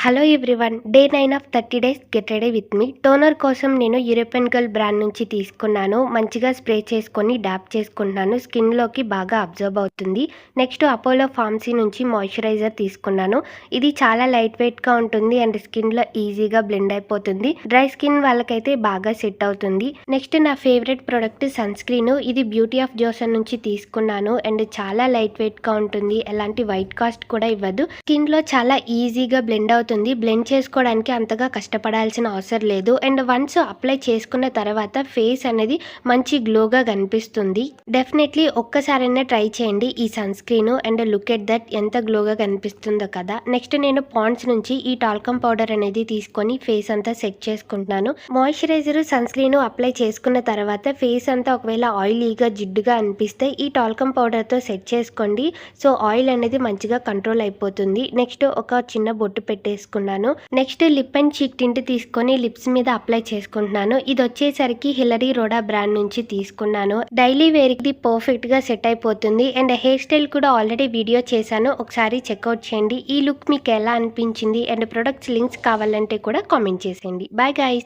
Hello everyone. Day 9 of 30 days get ready with me. Toner కోసం నేను European girl brand నుంచి తీసుకున్నాను. మంచిగా స్ప్రే చేసుకొని డాప్ చేసుకుంటున్నాను. స్కిన్‌లోకి బాగా అబ్జర్బ్ అవుతుంది. నెక్స్ట్ అపోలో ఫార్మసీ నుంచి మాయిశ్చరైజర్ తీసుకున్నాను. ఇది చాలా లైట్ వెయిట్‌గా ఉంటుంది అండ్ స్కిన్‌లో ఈజీగా బ్లెండ్ అయిపోతుంది. డ్రై స్కిన్ వాళ్ళకైతే బాగా సెట్ అవుతుంది. నెక్స్ట్ నా ఫేవరెట్ ప్రొడక్ట్ సన్ స్క్రీన్. ఇది బ్యూటీ ఆఫ్ జోసన్ నుంచి తీసుకున్నాను అండ్ చాలా లైట్ వెయిట్‌గా ఉంటుంది. ఎలాంటి వైట్ కాస్ట్ కూడా ఇవ్వదు. స్కిన్‌లో చాలా ఈజీగా బ్లెండ్ అవుతుంది. బ్లెండ్ చేసుకోవడానికి అంతగా కష్టపడాల్సిన అవసరం లేదు. అండ్ వన్స్ అప్లై చేసుకున్న తర్వాత ఫేస్ అనేది మంచి గ్లోగా కనిపిస్తుంది. డెఫినెట్లీ ఒక్కసారైనా ట్రై చేయండి ఈ sunscreen and look at that ఎంత గ్లోగా కనిపిస్తుందో కదా. నెక్స్ట్ నేను పాండ్స్ నుంచి ఈ టాల్కమ్ పౌడర్ అనేది తీసుకొని ఫేస్ అంతా సెట్ చేసుకుంటున్నాను. మాయిశ్చరైజర్ సన్ స్క్రీన్ అప్లై చేసుకున్న తర్వాత ఫేస్ అంతా ఒకవేళ ఆయిలీగా జిడ్డుగా అనిపిస్తే ఈ టాల్కమ్ పౌడర్తో సెట్ చేసుకోండి. సో ఆయిల్ అనేది మంచిగా కంట్రోల్ అయిపోతుంది. నెక్స్ట్ ఒక చిన్న బొట్టు పెట్టేసుకున్నాను. నెక్స్ట్ లిప్ అండ్ చీక్ టింట్ తీసుకొని లిప్స్ మీద అప్లై చేసుకుంటున్నాను. ఇది వచ్చేసరికి హిలరీ రోడా బ్రాండ్ నుంచి తీసుకున్నాను. డైలీ వేర్ కి పర్ఫెక్ట్ గా సెట్ అయిపోతుంది. అండ్ హెయిర్ స్టైల్ కూడా ఆల్రెడీ వీడియో చేశాను. ఒకసారి చెక్అవుట్ చేయండి. ఈ లుక్ మీకు ఎలా అనిపించింది అండ్ ప్రొడక్ట్స్ లింక్స్ కావాలంటే కూడా కామెంట్ చేసేయండి. Bye guys.